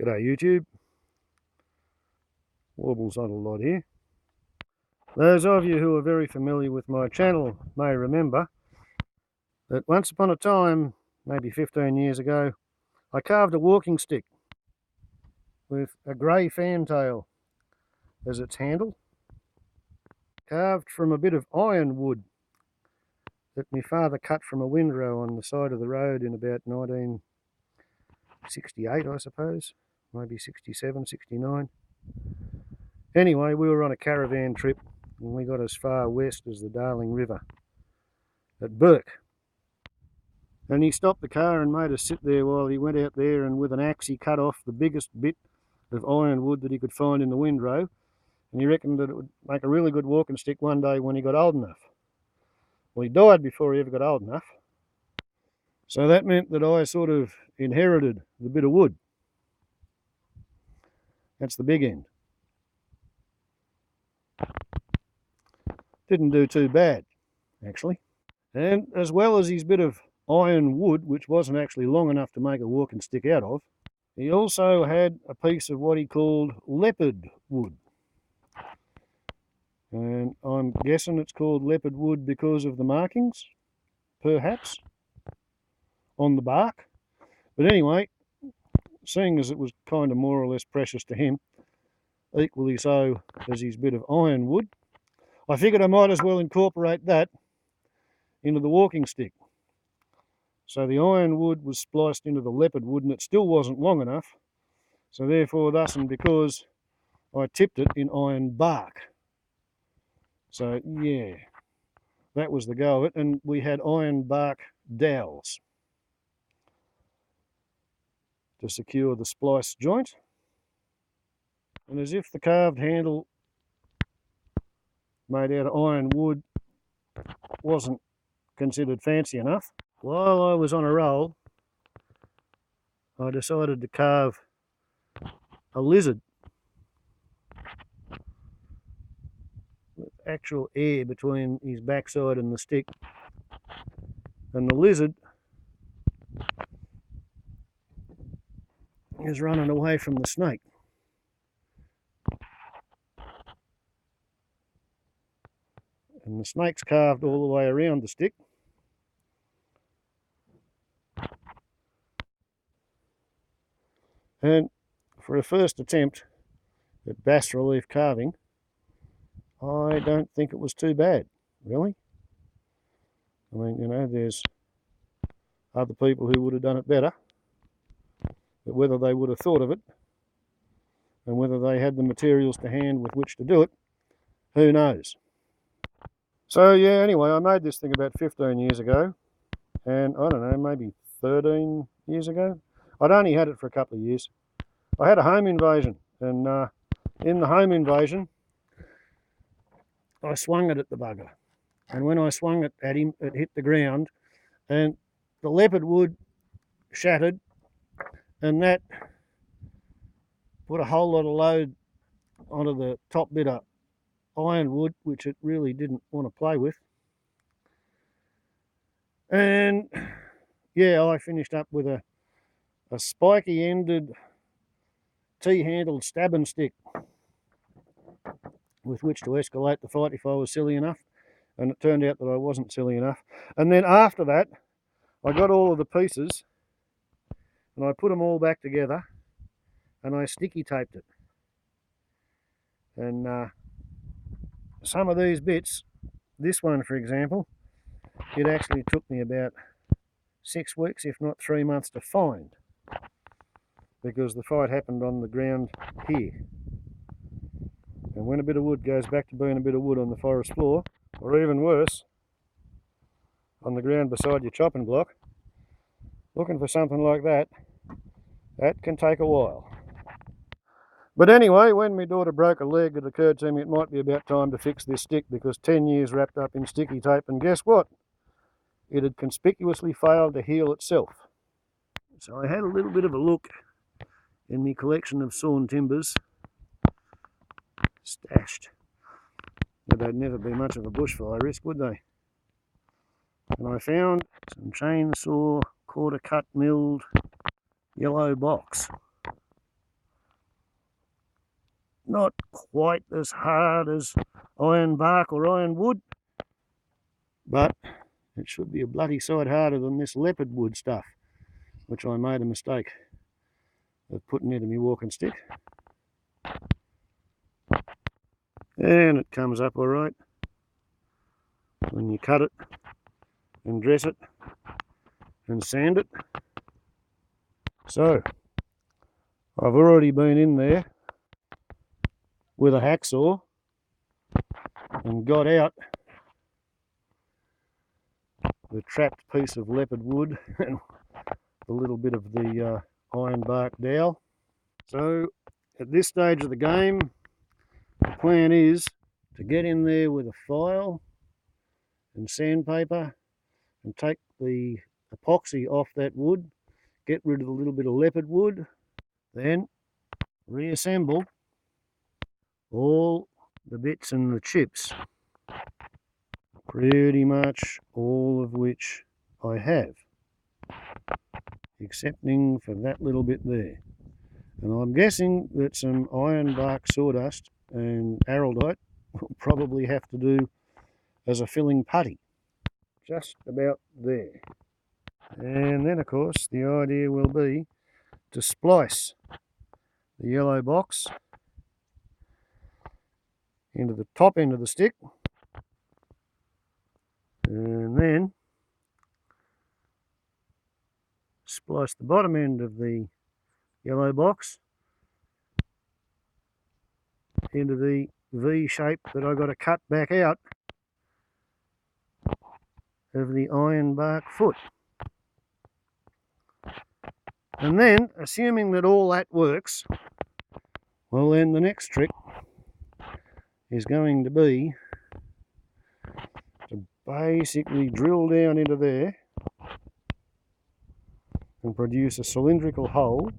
G'day YouTube, Warbles on a lot here. Those of you who are very familiar with my channel may remember that once upon a time, maybe 15 years ago, I carved a walking stick with a grey fantail as its handle, carved from a bit of ironwood that my father cut from a windrow on the side of the road in about 1968, I suppose, maybe 67, 69. Anyway, we were on a caravan trip and we got as far west as the Darling River at Burke. And he stopped the car and made us sit there while he went out there and with an axe he cut off the biggest bit of ironwood that he could find in the windrow. And he reckoned that it would make a really good walking stick one day when he got old enough. Well, he died before he ever got old enough. So that meant that I sort of inherited the bit of wood. That's the big end. Didn't do too bad, actually. And as well as his bit of iron wood, which wasn't actually long enough to make a walking stick out of, he also had a piece of what he called leopard wood. And I'm guessing it's called leopard wood because of the markings, perhaps, on the bark. But anyway, seeing as it was kind of more or less precious to him, equally so as his bit of iron wood, I figured I might as well incorporate that into the walking stick. So the iron wood was spliced into the leopard wood and it still wasn't long enough. So therefore, thus and because, I tipped it in iron bark. So yeah, that was the go of it. And we had iron bark dowels to secure the splice joint. And as if the carved handle made out of iron wood wasn't considered fancy enough, while I was on a roll, I decided to carve a lizard with actual air between his backside and the stick. And the lizard is running away from the snake. And the snake's carved all the way around the stick. And for a first attempt at bas relief carving, I don't think it was too bad, really. I mean, you know, there's other people who would have done it better, but whether they would have thought of it and whether they had the materials to hand with which to do it, who knows. So yeah, anyway, I made this thing about 15 years ago, and I don't know, maybe 13 years ago. I'd only had it for a couple of years. I had a home invasion, and in the home invasion, I swung it at the bugger. And when I swung it at him, it hit the ground, and the leopard wood shattered, and that put a whole lot of load onto the top bit of ironwood, which it really didn't want to play with. And yeah, I finished up with a spiky ended T-handled stabbing stick with which to escalate the fight if I was silly enough, and it turned out that I wasn't silly enough. And then after that, I got all of the pieces and I put them all back together and I sticky taped it. And some of these bits, this one for example, it actually took me about 6 weeks, if not 3 months, to find, because the fight happened on the ground here. And when a bit of wood goes back to being a bit of wood on the forest floor, or even worse, on the ground beside your chopping block, looking for something like that, that can take a while. But anyway, when my daughter broke a leg, it occurred to me it might be about time to fix this stick, because 10 years wrapped up in sticky tape, and guess what? It had conspicuously failed to heal itself. So I had a little bit of a look in my collection of sawn timbers, stashed. But they'd never be much of a bushfire risk, would they? And I found some chainsaw quarter cut milled yellow box. not quite as hard as iron bark or iron wood, but it should be a bloody sight harder than this leopard wood stuff, which I made a mistake of putting into my walking stick. And it comes up all right when you cut it and dress it and sand it. So I've already been in there with a hacksaw and got out the trapped piece of leopard wood and a little bit of the iron bark dowel. So at this stage of the game, the plan is to get in there with a file and sandpaper and take the epoxy off that wood, get rid of a little bit of leopard wood, then reassemble all the bits and the chips, pretty much all of which I have, excepting for that little bit there. And I'm guessing that some iron bark sawdust and araldite will probably have to do as a filling putty, just about there. And then of course the idea will be to splice the yellow box into the top end of the stick, and then splice the bottom end of the yellow box into the V shape that I've got to cut back out of the iron bark foot. And then, assuming that all that works, well then the next trick is going to be to basically drill down into there and produce a cylindrical hole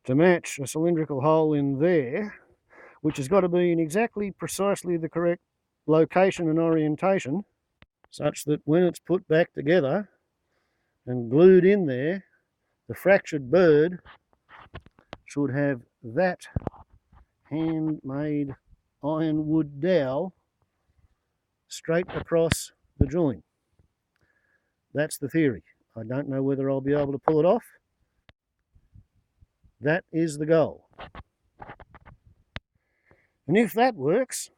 to match a cylindrical hole in there, which has got to be in exactly precisely the correct location and orientation, such that when it's put back together and glued in there, the fractured bird should have that handmade ironwood dowel straight across the joint. That's the theory. I don't know whether I'll be able to pull it off. That is the goal. And if that works,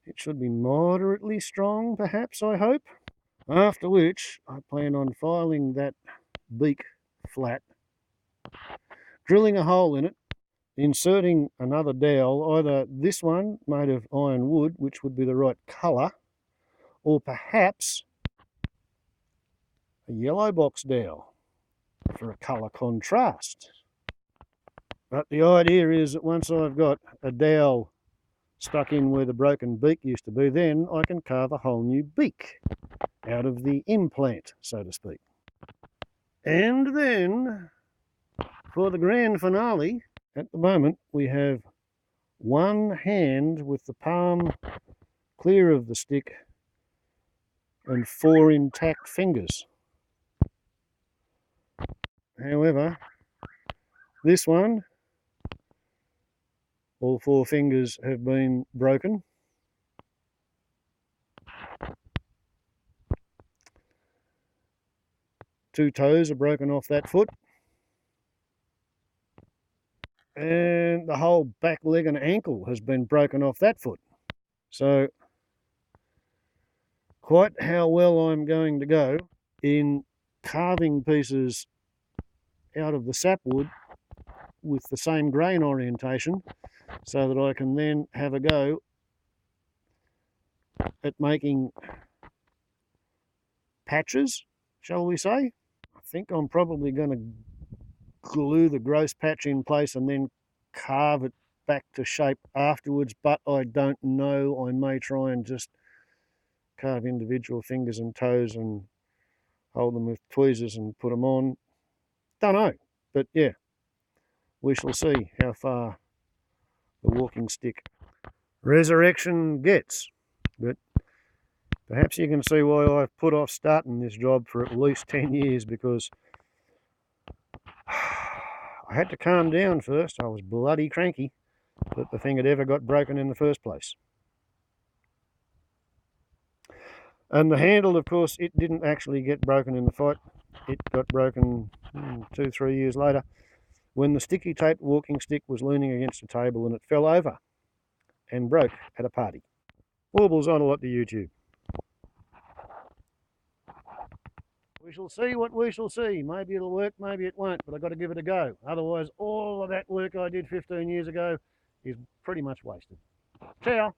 it should be moderately strong, perhaps, I hope. After which, I plan on filing that beak flat, drilling a hole in it, inserting another dowel, either this one made of iron wood, which would be the right colour, or perhaps a yellow box dowel for a colour contrast. But the idea is that once I've got a dowel stuck in where the broken beak used to be, then I can carve a whole new beak out of the implant, so to speak. And then, for the grand finale, at the moment we have one hand with the palm clear of the stick and 4 intact fingers. However, this one, all 4 fingers have been broken. Two toes are broken off that foot. And the whole back leg and ankle has been broken off that foot. So, quite how well I'm going to go in carving pieces out of the sapwood with the same grain orientation, so that I can then have a go at making patches, shall we say. I think I'm probably going to glue the gross patch in place and then carve it back to shape afterwards, but I don't know. I may try and just carve individual fingers and toes and hold them with tweezers and put them on. Don't know, but yeah, we shall see how far the walking stick resurrection gets. But perhaps you can see why I've put off starting this job for at least 10 years, because I had to calm down first. I was bloody cranky, that the thing had ever got broken in the first place. And the handle, of course, it didn't actually get broken in the fight. It got broken 2-3 years later when the sticky tape walking stick was leaning against a table and it fell over and broke at a party. Warbles on a lot to YouTube. We shall see what we shall see. Maybe it'll work, maybe it won't, but I've got to give it a go. Otherwise, all of that work I did 15 years ago is pretty much wasted. Ciao.